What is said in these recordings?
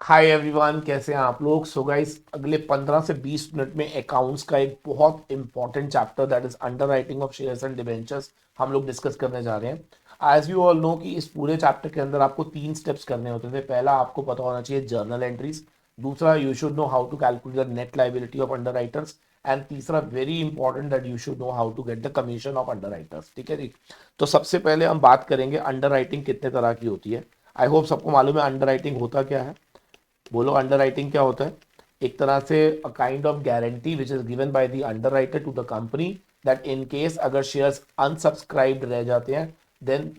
Hi everyone, कैसे हैं आप लोग। सो गाइस, अगले 15 से 20 मिनट में अकाउंट्स का एक बहुत important chapter that is underwriting of shares and debentures हम लोग डिस्कस करने जा रहे हैं। एज यू ऑल नो कि इस पूरे चैप्टर के अंदर आपको 3 स्टेप्स करने होते थे। पहला, आपको पता होना चाहिए जर्नल एंट्रीज। दूसरा, you should know how to calculate the net liability of underwriters. And तीसरा, very important, that you should know how to get the commission of underwriters. ठीक है जी। तो सबसे पहले हम बात करेंगे अंडरराइटिंग कितने तरह की होती है। आई होप सबको मालूम है अंडरराइटिंग होता क्या है। बोलो, अंडरराइटिंग क्या होता है। एक तरह से a kind of guarantee which is given by the underwriter to the company that in case अगर शेयर्स अनसब्सक्राइब्ड रह जाते हैं, then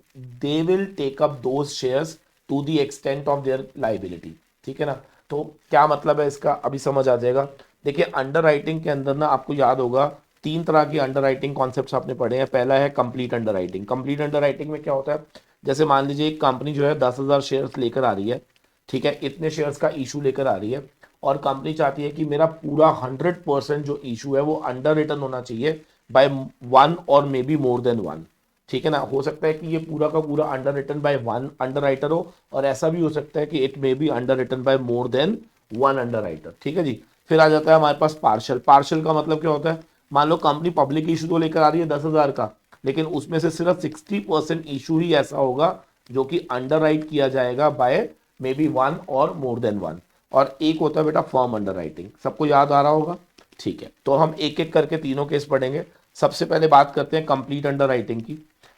they will take up those shares to the extent of their liability. ठीक है ना। तो क्या मतलब है इसका, अभी समझ आ जाएगा। देखिए, अंडरराइटिंग के अंदर ना आपको याद होगा 3 तरह की अंडरराइटिंग कॉन्सेप्ट्स आपने पढ़े हैं। पहला है कंप्लीट अंडरराइटिंग। कंप्लीट अंडरराइटिंग में क्या होता है, जैसे मान लीजिए एक कंपनी जो है 10,000 शेयर्स लेकर आ रही है। ठीक है, इतने शेयर्स का इशू लेकर आ रही है और कंपनी चाहती है कि मेरा पूरा 100% जो इशू है वो अंडर रिटर्न होना चाहिए बाय वन और may be more than one. ठीक है ना। हो सकता है कि ये पूरा का पूरा underwritten by one underwriter हो, और ऐसा भी हो सकता है कि it may be underwritten by more than one underwriter. ठीक है जी। फिर आ जाता है हमारे पास पार्शल। पार्शल का मतलब क्या होता है, मान लो कंपनी पब्लिक इशू तो लेकर आ रही है 10,000 का, लेकिन उसमें से सिर्फ 60% इशू ही ऐसा होगा जो कि अंडर राइट किया जाएगा बाय मे बी वन और मोर देन वन। और एक होता है बेटा फर्म अंडर राइटिंग। सबको याद आ रहा होगा। ठीक है, तो हम एक एक करके तीनों केस पढ़ेंगे। सबसे पहले बात करते हैं कंप्लीट अंडर राइटिंग की।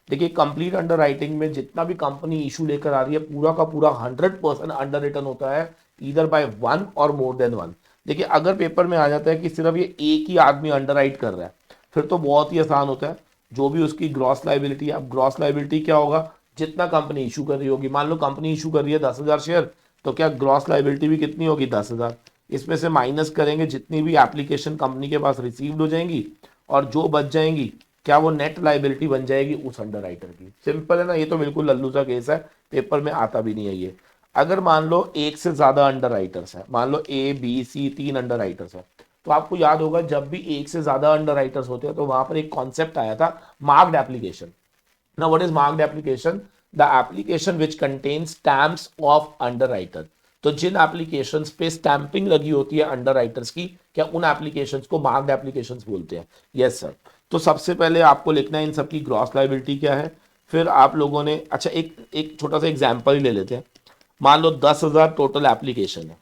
देखिए, कंप्लीट अंडर राइटिंग में जितना भी कंपनी इशू लेकर आ रही है पूरा का पूरा 100% अंडर रिटर्न होता है, इधर बाय वन और मोर देन वन। देखिए, अगर पेपर में आ जाता है कि सिर्फ ये एक ही आदमी अंडर राइट कर रहा है, फिर तो बहुत ही आसान होता है। जो भी उसकी ग्रॉस लाइबिलिटी है, अब ग्रॉस लाइबिलिटी क्या होगा, जितना कंपनी इशू कर रही होगी। मान लो कंपनी इशू कर रही है 10,000 शेयर, तो क्या ग्रॉस लाइबिलिटी भी कितनी होगी, 10,000। इसमें से माइनस करेंगे जितनी भी एप्लीकेशन कंपनी के पास रिसीव्ड हो जाएंगी, और जो बच जाएंगी क्या वो नेट लाइबिलिटी बन जाएगी उस अंडर राइटर की। सिंपल है ना, ये तो बिल्कुल लल्लू सा केस है, पेपर में आता भी नहीं है ये। अगर मान लो एक से ज्यादा अंडर राइटर्स है, मान लो A B C 3 underwriters है, तो आपको याद होगा जब भी एक से ज्यादा अंडर राइटर्स होते हैं तो वहां पर एक कॉन्सेप्ट आया था, marked application. Now, what is marked application? The application which contains stamps of underwriter. तो जिन एप्लीकेशंस पे स्टैंपिंग लगी होती है अंडर राइटर्स की, क्या उन एप्लीकेशंस को मार्क्ड एप्लीकेशंस बोलते हैं। Yes sir. तो सबसे पहले आपको लिखना है इन सबकी ग्रॉस लाइबिलिटी क्या है। फिर आप लोगों ने, अच्छा, एक एक छोटा सा एग्जांपल ही ले लेते हैं। मान लो 10,000 टोटल एप्लीकेशन है।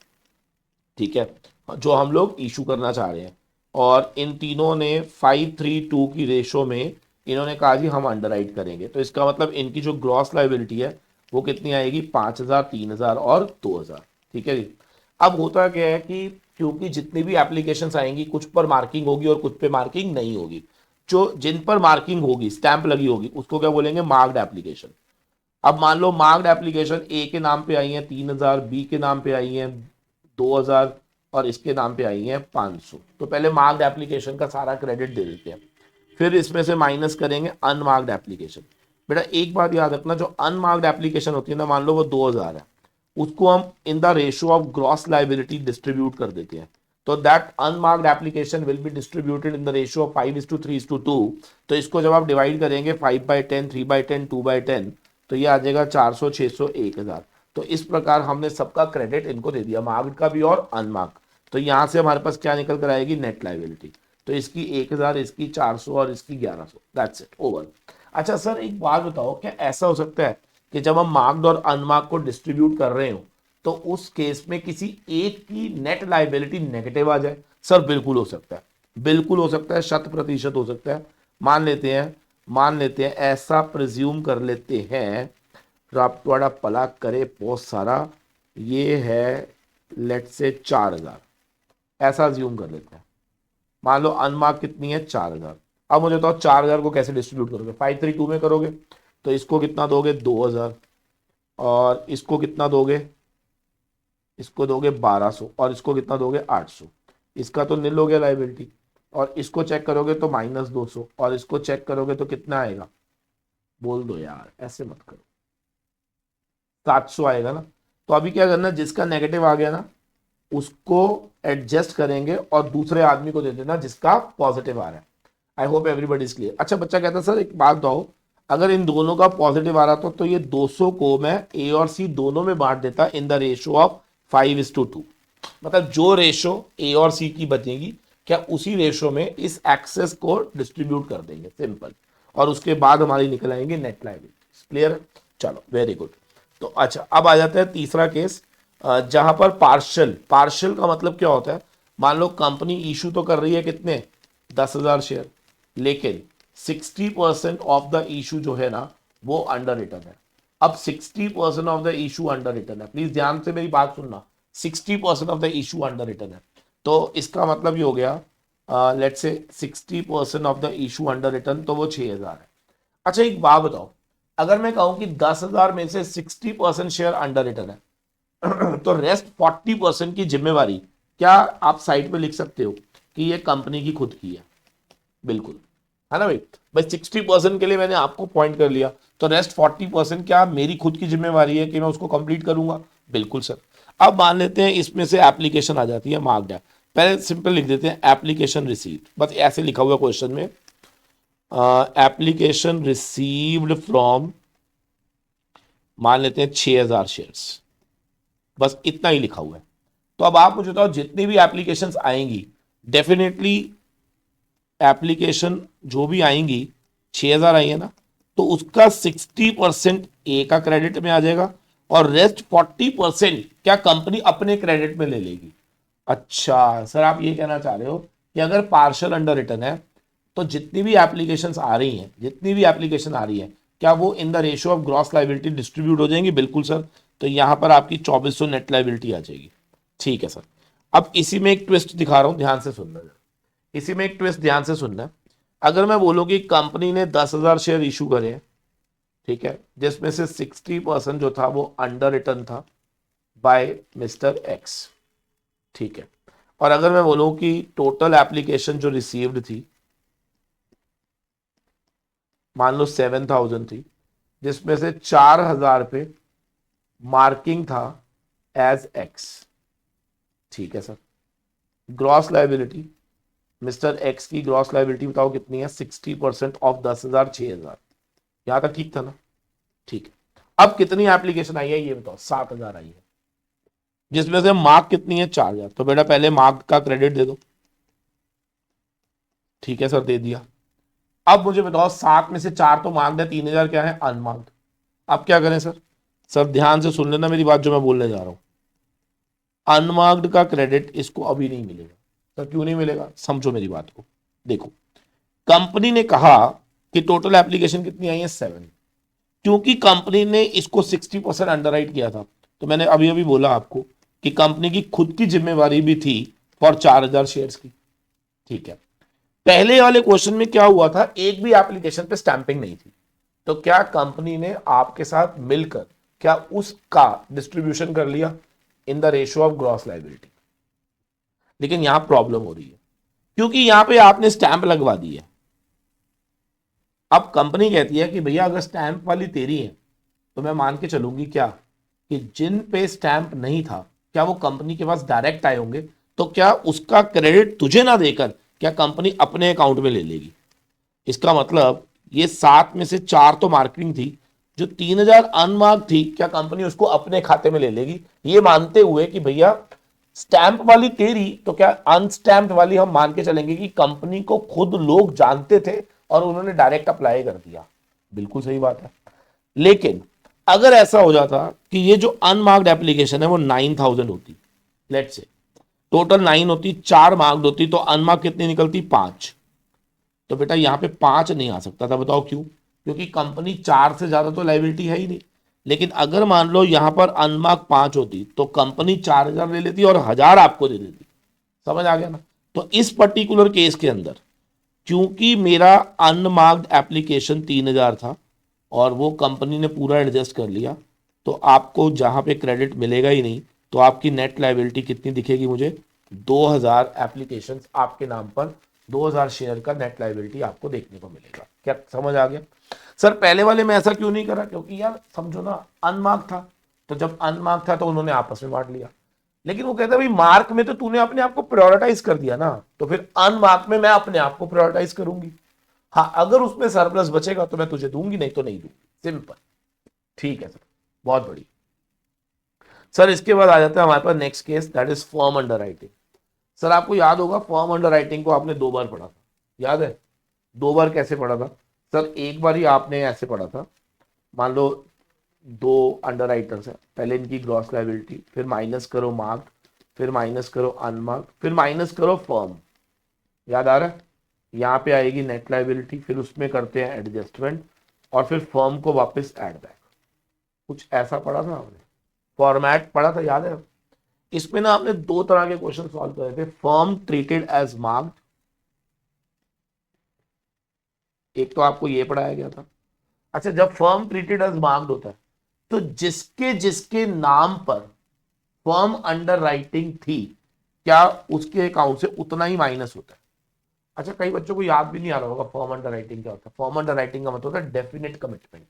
ठीक है, जो हम लोग इशू करना चाह रहे हैं, और इन तीनों ने 5:3:2 की रेशो में इन्होंने कहा जी हम अंडरराइट करेंगे। तो इसका मतलब इनकी जो ग्रॉस लाइबिलिटी है वो कितनी आएगी, 5,000, 3,000 और 2,000। ठीक है जी। अब होता क्या है कि क्योंकि जितनी भी एप्लीकेशन आएंगी कुछ पर मार्किंग होगी और कुछ पे मार्किंग नहीं होगी। जो जिन पर मार्किंग होगी, स्टैंप लगी होगी, उसको क्या बोलेंगे, मार्क्ड एप्लीकेशन। अब मान लो मार्क्ड एप्लीकेशन ए के नाम पे आई है 3,000, बी के नाम पे आई है 2,000, और इसके नाम पे आई है 500। तो पहले मार्क्ड एप्लीकेशन का सारा क्रेडिट दे देते हैं, फिर इसमें से माइनस करेंगे अनमार्क्ड एप्लीकेशन। बेटा एक बात याद रखना, जो अनमार्क्ड एप्लीकेशन होती है ना, मान लो वो 2,000 है, उसको हम in the ratio of gross liability distribute कर देते हैं। तो that unmarked application will be distributed in the ratio of 5:3:2। तो इसको जब आप डिवाइड करेंगे 5/10, 3/10, 2/10, तो ये आ जाएगा 400, 600, 1,000। तो इस प्रकार हमने सबका क्रेडिट इनको दे दिया, मार्क्ड का भी और अनमार्क्ड। तो यहाँ से हमारे पास क्या निकल कर आएगी, नेट लाइबिलिटी। तो इसकी 1,000, इसकी 400 और इसकी 1,100। That's it, over. अच्छा सर, एक बात बताओ, क्या ऐसा हो सकता है कि जब हम मार्क्ड और अनमार्क्ड को डिस्ट्रीब्यूट कर रहे हो तो उस केस में किसी एक की नेट लाइबिलिटी नेगेटिव आ जाए। सर बिल्कुल हो सकता है, बिल्कुल हो सकता है, 100% हो सकता है। मान लेते हैं ऐसा प्रिज्यूम कर लेते हैं, रब थोड़ा पला करे बहुत सारा, ये है लेट से 4,000, ऐसा ज्यूम कर लेते हैं। मान लो अनमार्क कितनी है, 4,000। अब मुझे बताओ 4,000 को कैसे डिस्ट्रीब्यूट करोगे, 5:3:2 में करोगे। तो इसको कितना दोगे, 2,000, और इसको कितना दोगे, इसको दोगे 1,200, और इसको कितना दोगे, 800। इसका तो निल हो गया लाइबिलिटी। और इसको चेक करोगे तो -200, और इसको चेक करोगे तो कितना आएगा, बोल दो यार, ऐसे मत करो, 700 आएगा ना। तो अभी क्या करना, जिसका नेगेटिव आ गया ना उसको एडजस्ट करेंगे और दूसरे आदमी को दे देना जिसका पॉजिटिव आ रहा है। I hope everybody is clear. अच्छा, बच्चा कहता है सर एक बात बताओ, अगर इन दोनों का पॉजिटिव आ रहा था तो ये 200 को मैं ए और सी दोनों में बांट देता इन द रेशियो ऑफ 5:2, मतलब जो रेशो ए और सी की बचेगी क्या उसी रेशो में इस एक्सेस को डिस्ट्रीब्यूट कर देंगे, सिंपल। और उसके बाद हमारी निकल आएंगे नेट लायबिलिटीज। क्लियर है? चलो वेरी गुड। तो अच्छा अब आ जाता है तीसरा केस, जहां पर पार्शल, पार्शल का मतलब क्या होता है, मान लो कंपनी इशू तो कर रही है कितने, 10,000 शेयर, लेकिन 60% ऑफ द इशू जो है ना वो अंडर रिटर्न है। अब 60% of the issue under return है, प्लीज ध्यान से मेरी बात सुनना, 60% of the issue under return है। तो इसका मतलब ये हो गया let's say 60% of the issue under return, तो वो 6,000 है। अच्छा एक बात बताओ, अगर मैं कहूं कि 10,000 में से 60% शेयर अंडर रिटर्न है तो रेस्ट 40% की जिम्मेवारी क्या आप साइड पे लिख सकते हो कि ये कंपनी की खुद की है? बिल्कुल, है ना भाई। भाई 60% के लिए मैंने आपको पॉइंट कर लिया, तो रेस्ट 40% क्या मेरी खुद की जिम्मेवारी है कि मैं उसको कंप्लीट करूंगा? बिल्कुल सर। अब मान लेते हैं इसमें से एप्लीकेशन आ जाती है मार्क्ड है, पहले सिंपल लिख देते हैं एप्लीकेशन रिसीव्ड, बस ऐसे लिखा हुआ क्वेश्चन में, एप्लीकेशन रिसीव्ड फ्रॉम, मान लेते हैं 6,000 शेयर्स, बस इतना ही लिखा हुआ है। तो अब आप मुझे बताओ जितनी भी एप्लीकेशंस आएंगी, डेफिनेटली एप्लीकेशन जो भी आएंगी, 6,000 आई है ना, तो उसका 60% ए का क्रेडिट में आ जाएगा और रेस्ट 40% क्या कंपनी अपने क्रेडिट में ले लेगी। अच्छा सर आप ये कहना चाह रहे हो कि अगर पार्शल अंडर रिटर्न है तो जितनी भी एप्लीकेशंस आ रही हैं, जितनी भी एप्लीकेशन आ रही है, क्या वो in the ratio of gross liability distribute हो जाएंगी? बिल्कुल सर। तो यहां पर आपकी 2,400 नेट लायबिलिटी आ जाएगी। ठीक है सर। अब इसी में एक ट्विस्ट दिखा रहा हूं, ध्यान से सुनना, इसी में एक ट्विस्ट ध्यान से सुनना। अगर मैं बोलूं कि कंपनी ने 10,000 शेयर इशू करे, ठीक है, जिसमें से 60% जो था वो अंडर रिटर्न था बाय मिस्टर एक्स, ठीक है, और अगर मैं बोलूं कि टोटल एप्लीकेशन जो रिसीव्ड थी मान लो 7,000 थी, जिसमें से 4,000 पे मार्किंग था एज एक्स, ठीक है sir. Gross liability, mister x की ग्रॉस लायबिलिटी बताओ कितनी है, 60% ऑफ 10,000, 6,000। यहां तक ठीक था ना? ठीक है। अब कितनी एप्लीकेशन आई है ये बताओ, 7,000 आई है, जिसमें से मार्क कितनी है, 4,000। तो बेटा पहले मार्क का क्रेडिट दे दो। ठीक है सर, दे दिया। अब मुझे बताओ 7 में से 4 तो मार्क्ड है, 3,000 क्या है, अनमार्क्ड। अब क्या करें सर? सर ध्यान से सुन लेना मेरी बात जो मैं बोलने जा रहा हूं। अनमार्क्ड का क्रेडिट इसको अभी नहीं मिलेगा। सर क्यों नहीं मिलेगा? समझो मेरी बात को। देखो, कंपनी ने कहा कि टोटल एप्लीकेशन कितनी आई है, 7, क्योंकि कंपनी ने इसको 60% अंडरराइट किया था, तो मैंने अभी अभी बोला आपको कि कंपनी की खुद की जिम्मेवारी भी थी फॉर 4,000 शेयर्स की। ठीक है, पहले वाले क्वेश्चन में क्या हुआ था, एक भी एप्लीकेशन पे स्टैंपिंग नहीं थी, तो क्या कंपनी ने आपके साथ मिलकर क्या उसका डिस्ट्रीब्यूशन कर लिया in the ratio of gross liability? लेकिन यहां प्रॉब्लम हो रही है, क्योंकि यहां पे आपने स्टैंप लगवा दी है। अब कंपनी कहती है कि भैया अगर स्टैंप वाली तेरी है तो मैं मान के चलूंगी क्या कि जिन पे स्टैंप नहीं था क्या वो कंपनी के पास डायरेक्ट आए होंगे, तो क्या उसका क्रेडिट तुझे ना देकर क्या कंपनी अपने अकाउंट में ले लेगी? इसका मतलब ये 7 में से 4 तो मार्किंग थी, जो 3,000 अनमार्क थी क्या कंपनी उसको अपने खाते में ले लेगी, ये मानते हुए कि भैया स्टैंप वाली तेरी, तो क्या अनस्टैम्प्ड वाली हम मान के चलेंगे कि कंपनी को खुद लोग जानते थे और उन्होंने डायरेक्ट अप्लाई कर दिया? बिल्कुल सही बात है। लेकिन अगर ऐसा हो जाता कि ये जो अनमार्क्ड एप्लीकेशन है वो 9,000 होती, लेट से टोटल 9 होती, 4 मार्क्ड होती, तो अनमार्क कितनी निकलती, 5। तो बेटा यहां पे 5 नहीं आ सकता था, बताओ क्यों? क्योंकि कंपनी 4 से ज्यादा तो लायबिलिटी है ही नहीं। लेकिन अगर मान लो यहां पर अनमार्क 5 होती तो कंपनी 4,000 ले लेती और 1,000 आपको दे देती। समझ आ गया ना? तो इस पर्टिकुलर केस के अंदर क्योंकि मेरा अनमार्क्ड एप्लीकेशन 3,000 था और वो कंपनी ने पूरा एडजस्ट कर लिया, तो आपको जहां पे क्रेडिट मिलेगा ही नहीं, तो आपकी नेट लायबिलिटी कितनी दिखेगी मुझे, 2,000 एप्लीकेशन आपके नाम पर, 2,000 शेयर का नेट लायबिलिटी आपको देखने को मिलेगा। क्या समझ आ गया? सर पहले वाले में ऐसा क्यों नहीं करा? क्योंकि यार समझो ना, अनमार्क था, तो जब अनमार्क था तो उन्होंने आपस में बांट लिया। लेकिन वो कहता है भाई मार्क में तो तूने अपने आप को प्रायोरिटाइज कर दिया ना, तो फिर अनमार्क में मैं अपने आप को प्रायोरिटाइज करूंगी। हाँ अगर उसमें सरप्लस बचेगा तो मैं तुझे दूंगी, नहीं तो नहीं दूंगी, सिंपल। ठीक है सर, बहुत बढ़िया। सर इसके बाद आ जाता है हमारे पास next case, that is firm underwriting. Sir आपको याद होगा फर्म अंडर राइटिंग को आपने 2 बार पढ़ा था, याद है? 2 बार कैसे पढ़ा था? सर एक बार ही आपने ऐसे पढ़ा था, मान लो 2 अंडर राइटर्स है, पहले इनकी ग्रॉस लाइबिलिटी, फिर माइनस करो मार्क्ड, फिर माइनस करो अनमार्क्ड, फिर माइनस करो फर्म, याद आ रहा है? यहाँ पे आएगी नेट लाइबिलिटी, फिर उसमें करते हैं एडजस्टमेंट, और फिर फर्म को वापस ऐड बैक। कुछ ऐसा पढ़ा था आपने, फॉर्मेट पढ़ा था, याद है? इसमें ना आपने 2 तरह के क्वेश्चन सॉल्व करे थे, फर्म ट्रीटेड एज मार्क्ड, एक तो आपको ये पढ़ाया गया था। अच्छा, जब फर्म ट्रीटेड एज मार्क्ड होता है तो जिसके जिसके नाम पर फर्म अंडर राइटिंग थी, क्या उसके अकाउंट से उतना ही माइनस होता है? अच्छा, कई बच्चों को याद भी नहीं आ रहा होगा फर्म अंडर राइटिंग क्या होता है। फर्म अंडर राइटिंग का मतलब होता है डेफिनेट कमिटमेंट,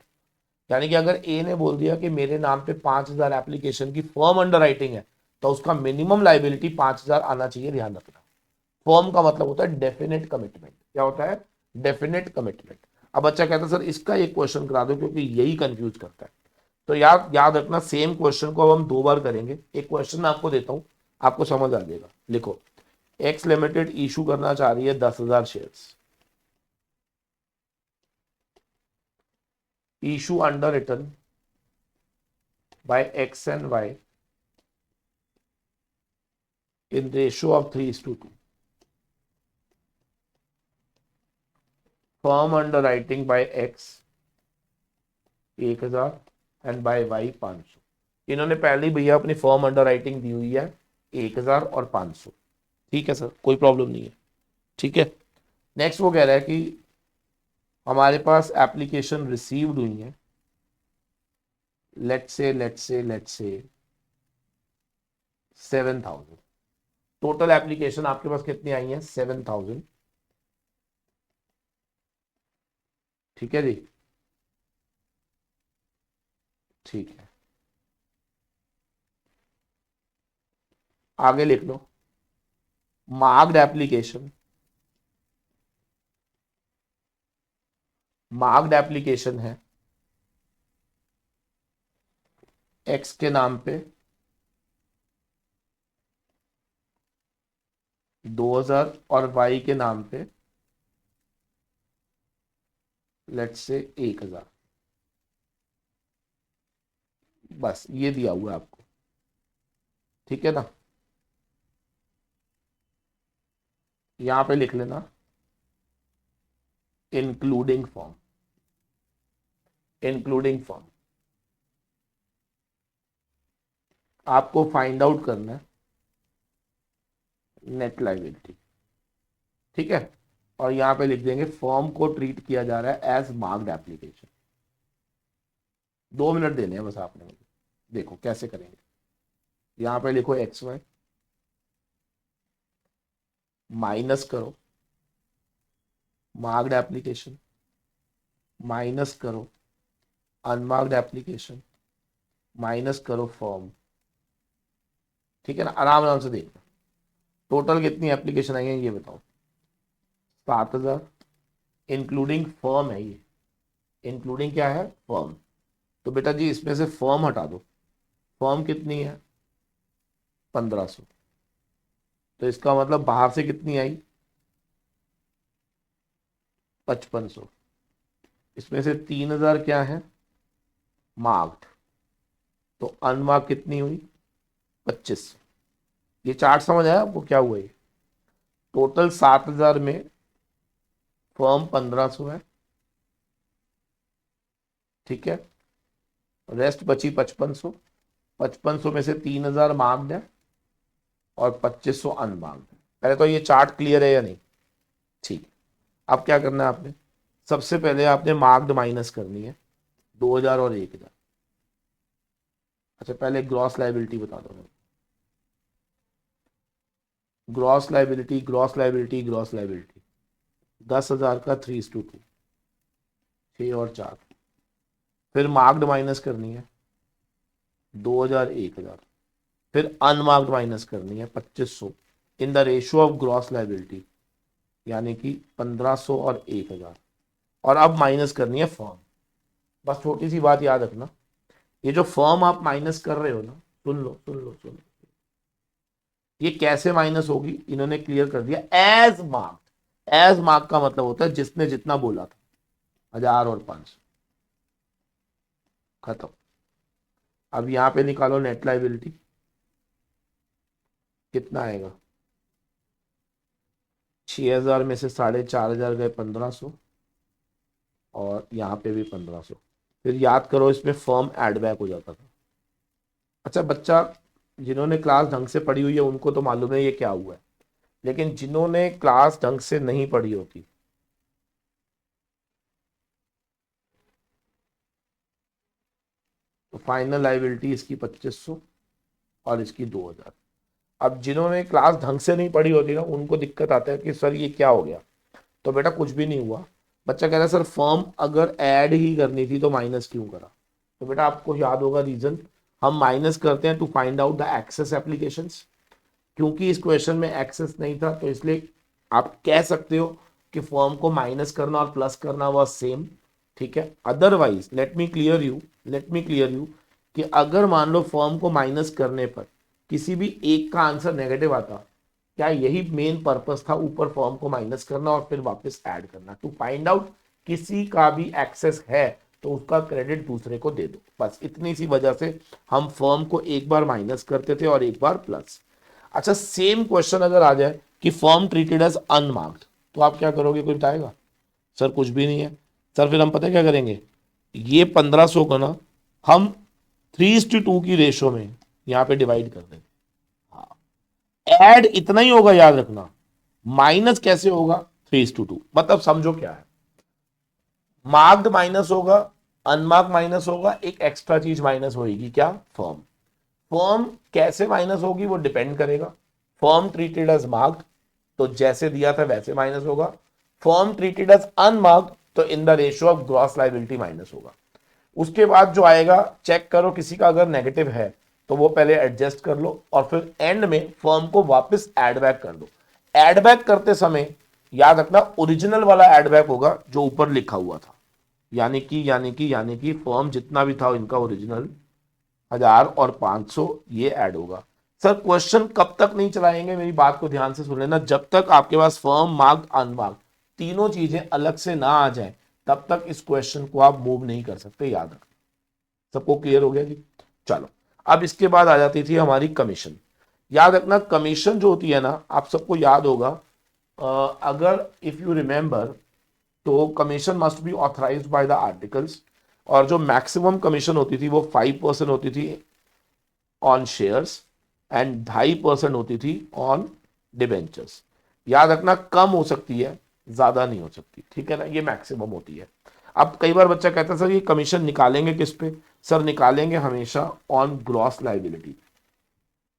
यानी कि अगर ए ने बोल दिया कि मेरे नाम पे 5,000 एप्लीकेशन की फर्म अंडर राइटिंग है, तो उसका मिनिमम लाइबिलिटी 5,000 आना चाहिए, ध्यान रखना। फर्म का मतलब होता है डेफिनेट कमिटमेंट। क्या होता है? Definite commitment. अब बच्चा कहता है सर इसका एक क्वेश्चन करा दो, क्योंकि यही कंफ्यूज करता है। तो याद याद रखना, सेम क्वेश्चन को अब हम 2 बार करेंगे। एक क्वेश्चन मैं आपको देता हूं, आपको समझ आ जाएगा। लिखो, एक्स लिमिटेड इशू करना चाह रही है 10,000 shares, issue underwritten by X and Y in ratio of 3:2. Firm underwriting by X 1,000 and by Y 500। इन्होंने पहले ही भैया अपनी फर्म अंडर राइटिंग दी हुई है 1,000 और 500। ठीक है सर, कोई प्रॉब्लम नहीं है। ठीक है, नेक्स्ट वो कह रहा है कि हमारे पास एप्लीकेशन रिसीव्ड हुई है, लेट्स से 7,000। टोटल एप्लीकेशन आपके पास कितनी आई है? 7,000। ठीक है जी, ठीक है, आगे लिख लो, मार्क्ड एप्लीकेशन, मार्क्ड एप्लीकेशन है एक्स के नाम पे 2,000 और वाई के नाम पे लेट्स से 1,000। बस ये दिया हुआ है आपको, ठीक है ना? यहां पे लिख लेना इंक्लूडिंग फॉर्म, इंक्लूडिंग फॉर्म। आपको फाइंड आउट करना है नेट लाइबिलिटी, ठीक है? और यहां पे लिख देंगे फॉर्म को ट्रीट किया जा रहा है एज मार्क्ड एप्लीकेशन। 2 मिनट देने हैं बस आपने मुझे, देखो कैसे करेंगे। यहां पे लिखो एक्स वाई, माइनस करो मार्क्ड एप्लीकेशन, माइनस करो अनमार्क्ड एप्लीकेशन, माइनस करो फॉर्म। ठीक है ना? आराम आराम से देखना। टोटल कितनी एप्लीकेशन आई है ये बताओ? 7,000, इंक्लूडिंग फर्म है ये, इंक्लूडिंग क्या है? फर्म। तो बेटा जी इसमें से फर्म हटा दो, फर्म कितनी है? 1,500। तो इसका मतलब बाहर से कितनी आई? 5,500। इसमें से 3,000 क्या है? मार्क्ड। तो अनमार्क कितनी हुई? 25। ये चार्ट समझ आया आपको क्या हुआ? ये टोटल 7,000 में फर्म 1,500 है, ठीक है? रेस्ट बची 5,500, 5,500 में से 3,000 मार्क्ड है और 2,500 अनमार्क्ड है। पहले तो ये चार्ट क्लियर है या नहीं? ठीक। अब क्या करना है आपने? सबसे पहले आपने मार्क्ड माइनस करनी है 2,000 और 1,000। अच्छा पहले ग्रॉस लाइबिलिटी बता दो मुझे। Gross liability, gross liability, gross liability 10,000 का 3:2, 6 और 4। फिर मार्क्ड माइनस करनी है 2,000, 1,000। फिर अनमार्क्ड माइनस करनी है 2,500 in the ratio of gross liability, यानी कि 1,500 और 1,000। और अब माइनस करनी है फर्म। बस छोटी सी बात याद रखना, ये जो फर्म आप माइनस कर रहे हो ना, सुन लो सुन लो सुन लो, ये कैसे माइनस होगी इन्होंने क्लियर कर दिया, एज मार्क्ड। एज मार्क का मतलब होता है जिसने जितना बोला था, 1000 और 500, खत्म। अब यहां पे निकालो नेट लाइबिलिटी, कितना आएगा, 6000 में से 4500 गए 1500, और यहाँ पे भी 1500। फिर याद करो इसमें फर्म एड बैक हो जाता था। अच्छा बच्चा, जिन्होंने क्लास ढंग से पढ़ी हुई है उनको तो मालूम है ये क्या हुआ है, लेकिन जिन्होंने क्लास ढंग से नहीं पढ़ी होती, तो फाइनल लाइबिलिटी इसकी 2500 और इसकी 2000। अब जिन्होंने क्लास ढंग से नहीं पढ़ी होती ना उनको दिक्कत आता है कि सर ये क्या हो गया। तो बेटा कुछ भी नहीं हुआ। बच्चा कह रहा है सर फर्म अगर ऐड ही करनी थी तो माइनस क्यों करा। तो बेटा आपको याद होगा रीजन, हम माइनस करते हैं to find out the excess applications. क्योंकि इस क्वेश्चन में एक्सेस नहीं था तो इसलिए आप कह सकते हो कि फॉर्म को माइनस करना और प्लस करना वह सेम। ठीक है, otherwise let me clear you कि अगर मान लो फॉर्म को माइनस करने पर किसी भी एक का आंसर नेगेटिव आता, क्या यही मेन पर्पस था, ऊपर फॉर्म को माइनस करना और फिर वापस ऐड करना, टू फाइंड आउट किसी का भी एक्सेस है तो उसका क्रेडिट दूसरे को दे दो। बस इतनी सी वजह से हम फॉर्म को एक बार माइनस करते थे और एक बार प्लस। अच्छा सेम क्वेश्चन अगर आ जाए कि फॉर्म ट्रीटेड एज अनमार्क्ड, तो आप क्या करोगे, कोई बताएगा। सर कुछ भी नहीं है। सर फिर हम पता है क्या करेंगे, ये 1500 को ना हम 3:2 की रेशो में यहां पे डिवाइड कर देंगे। ऐड इतना ही होगा याद रखना, माइनस कैसे होगा, 3:2। मतलब समझो क्या है, मार्क्ड माइनस होगा, अनमार्क माइनस होगा, एक एक्स्ट्रा चीज माइनस होगी, क्या, फॉर्म। फॉर्म कैसे माइनस होगी वो डिपेंड करेगा। फॉर्म ट्रीटेड एज मार्क्ड तो जैसे दिया था वैसे माइनस होगा। फॉर्म ट्रीटेड एज अनमार्क्ड तो in the ratio of gross liability minus होगा। उसके बाद जो आएगा चेक करो, किसी का अगर नेगेटिव है तो वो पहले एडजस्ट कर लो और फिर एंड में फॉर्म को वापस एड बैक कर दो। एड बैक करते समय याद रखना ओरिजिनल वाला एड बैक होगा जो ऊपर लिखा हुआ था, यानी कि फॉर्म जितना भी था इनका ओरिजिनल 1000 और 500 ये ऐड होगा। सर क्वेश्चन कब तक नहीं चलाएंगे, मेरी बात को ध्यान से सुन लेना, जब तक आपके पास फर्म मार्क्ड अनमार्क्ड तीनों चीजें अलग से ना आ जाए तब तक इस क्वेश्चन को आप मूव नहीं कर सकते, याद रखना। सबको क्लियर हो गया जी। चलो अब इसके बाद आ जाती थी हमारी कमीशन। याद रखना कमीशन जो होती है ना, आप सबको याद होगा, अगर इफ यू रिमेंबर, तो commission must be authorised by the articles. और जो मैक्सिमम कमीशन होती थी वो 5% होती थी ऑन शेयर्स एंड 2.5% होती थी ऑन डिबेंचर्स। याद रखना कम हो सकती है, ज्यादा नहीं हो सकती, ठीक है ना, ये मैक्सिमम होती है। अब कई बार बच्चा कहता है सर ये कमीशन निकालेंगे किस पे, सर निकालेंगे हमेशा ऑन ग्रॉस लाइबिलिटी,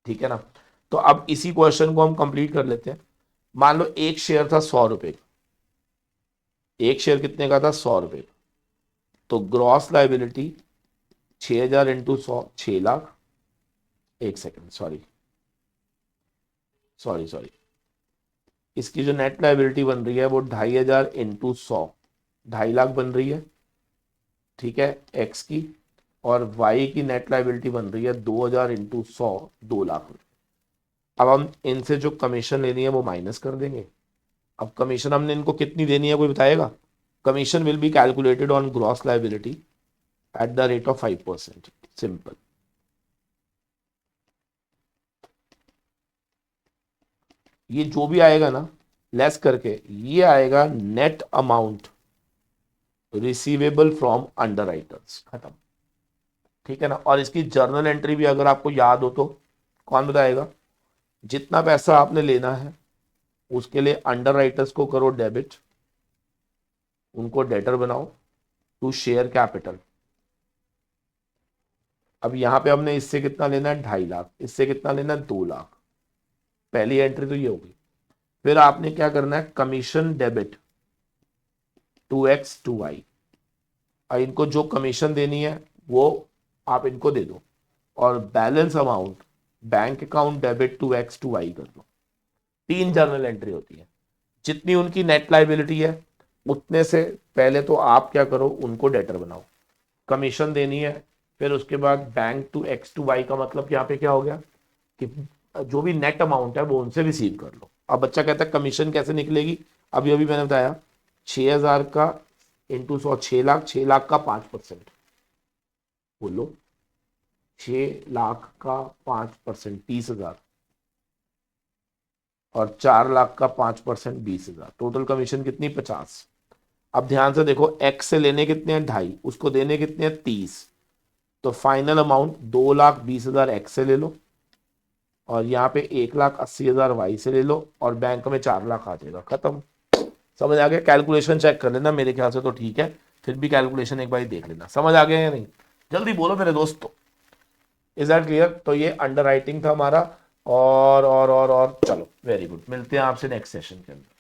ठीक है ना। तो अब इसी क्वेश्चन को हम कंप्लीट कर लेते हैं। मान लो एक शेयर था 100 रुपए, एक शेयर कितने का था, 100 रुपए। तो ग्रॉस लाइबिलिटी 6000 इंटू 100, 6 लाख। एक सेकेंड, सॉरी सॉरी सॉरी, इसकी जो नेट लाइबिलिटी बन रही है वो 2500 इंटू 100, 2.5 लाख बन रही है, ठीक है, एक्स की। और वाई की नेट लाइबिलिटी बन रही है 2000 इंटू 100, 2 लाख। अब हम इनसे जो कमीशन लेनी है वो माइनस कर देंगे। अब कमीशन हमने इनको कितनी देनी है कोई बताएगा। Commission will be calculated on gross liability at the rate of 5%, simple. ये जो भी आएगा ना लेस करके, ये आएगा net amount receivable from under writers, खत्म, ठीक है ना। और इसकी जर्नल एंट्री भी अगर आपको याद हो तो कौन बताएगा, जितना पैसा आपने लेना है उसके लिए अंडर राइटर्स को करो डेबिट, उनको डेटर बनाओ टू शेयर कैपिटल। अब यहां पे हमने इससे कितना लेना है, 2.5 लाख, इससे कितना लेना है, 2 लाख। पहली एंट्री तो ये होगी। फिर आपने क्या करना है, कमीशन डेबिट 2x2y। इनको जो कमीशन देनी है वो आप इनको दे दो, और balance amount bank account debit 2x2y कर दो। 3 जर्नल एंट्री होती है। जितनी उनकी नेट लाइबिलिटी है उतने से पहले तो आप क्या करो, उनको डेटर बनाओ, कमीशन देनी है, फिर उसके बाद bank to X to Y का मतलब यहाँ पे क्या हो गया कि जो भी नेट अमाउंट है वो उनसे रिसीव कर लो। अब बच्चा कहता है कमीशन कैसे निकलेगी, अभी अभी मैंने बताया 6,000 का इंटू 100 6 लाख, 6 लाख का 5%, बोलो 6 लाख का 5% 30,000 और 4 लाख का 5% 20,000, टोटल कमीशन कितनी 50। अब ध्यान से देखो एक्स से लेने कितने हैं 2.5, उसको देने कितने हैं 30, तो फाइनल अमाउंट 2,20,000 एक्स से ले लो और यहाँ पे 1,80,000 वाई से ले लो और बैंक में 4 लाख आ जाएगा, खत्म। समझ आ गया? कैलकुलेशन चेक कर लेना, मेरे ख्याल से तो ठीक है, फिर भी कैलकुलेशन एक बार देख लेना। समझ आ गया या नहीं? जल्दी बोलो मेरे दोस्तों। Is that clear? तो ये अंडर राइटिंग था हमारा। और चलो वेरी गुड, मिलते हैं आपसे नेक्स्ट सेशन के अंदर।